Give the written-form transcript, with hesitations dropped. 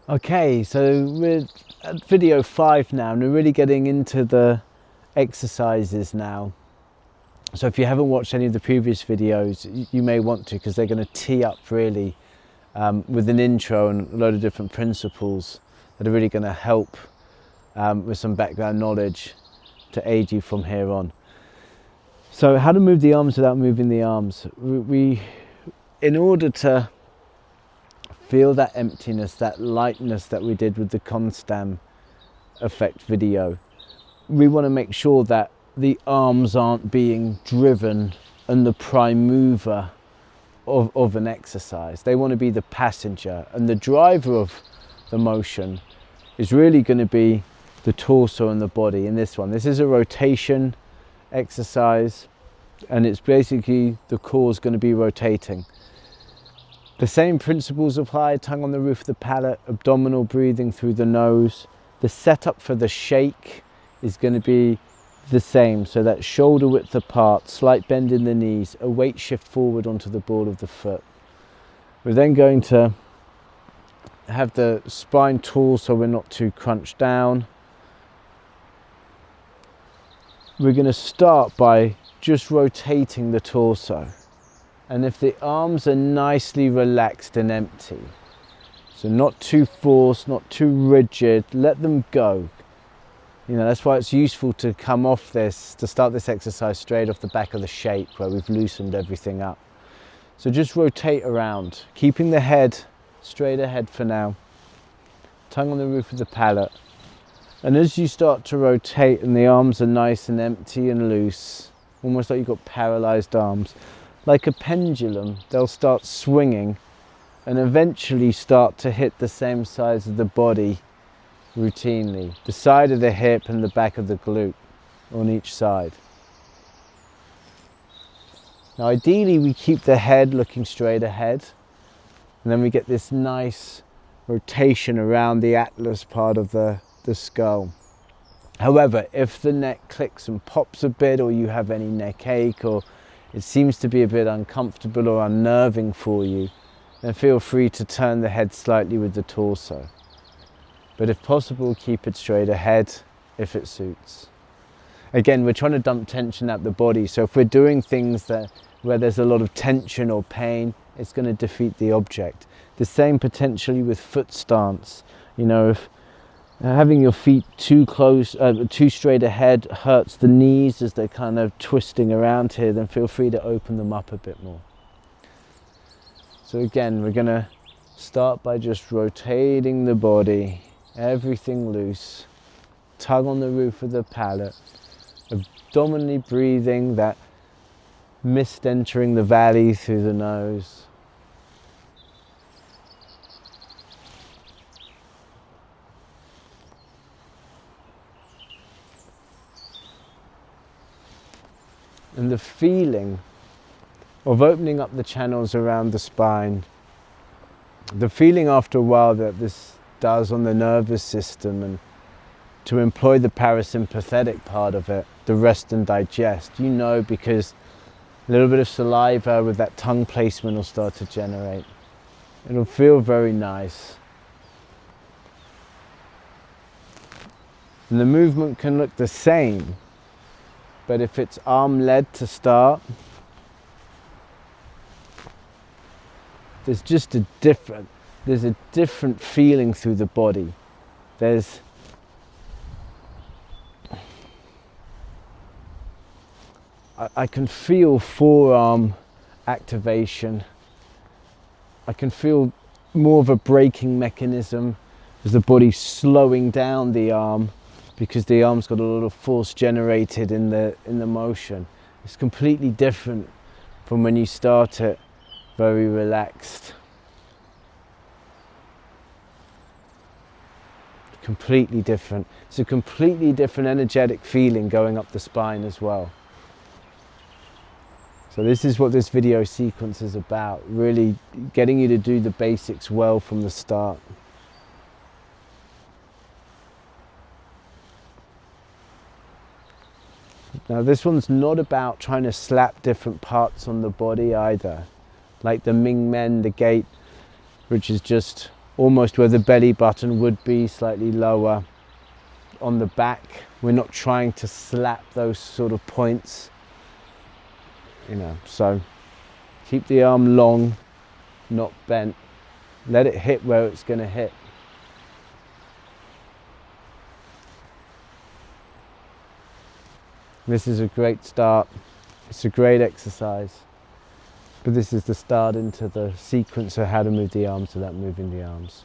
Okay, so we're at video 5 now, and we're really getting into the exercises now. So if you haven't watched any of the previous videos, you may want to, because they're going to tee up really with an intro and a load of different principles that are really going to help with some background knowledge to aid you from here on. So how to move the arms without moving the arms. In order to feel that emptiness, that lightness that we did with the constam effect video, we want to make sure that the arms aren't being driven and the prime mover of an exercise. They want to be the passenger, and the driver of the motion is really going to be the torso and the body in this one. This is a rotation exercise, and it's basically the core is going to be rotating. The same principles apply: tongue on the roof of the palate, abdominal breathing through the nose. The setup for the shake is going to be the same, so that shoulder width apart, slight bend in the knees, a weight shift forward onto the ball of the foot. We're then going to have the spine tall so we're not too crunched down. We're going to start by just rotating the torso. And if the arms are nicely relaxed and empty, so not too forced, not too rigid, let them go. You know, that's why it's useful to come off this, to start this exercise straight off the back of the shake where we've loosened everything up. So just rotate around, keeping the head straight ahead for now. Tongue on the roof of the palate. And as you start to rotate and the arms are nice and empty and loose, almost like you've got paralyzed arms, like a pendulum, they'll start swinging and eventually start to hit the same size of the body routinely, the side of the hip and the back of the glute on each side. Now ideally we keep the head looking straight ahead, and then we get this nice rotation around the atlas part of the skull. However, if the neck clicks and pops a bit, or you have any neck ache, or it seems to be a bit uncomfortable or unnerving for you, then feel free to turn the head slightly with the torso. But if possible, keep it straight ahead if it suits. Again, we're trying to dump tension out the body, so if we're doing things where there's a lot of tension or pain, it's going to defeat the object. The same potentially with foot stance. You know, if having your feet too close, too straight ahead hurts the knees as they're kind of twisting around here, then feel free to open them up a bit more. So again, we're going to start by just rotating the body, everything loose, tongue on the roof of the palate, abdominally breathing, that mist entering the valley through the nose. And the feeling of opening up the channels around the spine, the feeling after a while that this does on the nervous system, and to employ the parasympathetic part of it, the rest and digest, you know, because a little bit of saliva with that tongue placement will start to generate. It'll feel very nice. And the movement can look the same, but if it's arm-led to start, there's a different feeling through the body. I can feel forearm activation. I can feel more of a braking mechanism as the body's slowing down the arm, because the arm's got a lot of force generated in the motion. It's completely different from when you start it very relaxed. Completely different. It's a completely different energetic feeling going up the spine as well. So this is what this video sequence is about, really getting you to do the basics well from the start. Now this one's not about trying to slap different parts on the body either, like the Ming Men, the gate, which is just almost where the belly button would be, slightly lower on the back. We're not trying to slap those sort of points, you know. So keep the arm long, not bent. Let it hit where it's going to hit. This is a great start. It's a great exercise. But this is the start into the sequence of how to move the arms without moving the arms.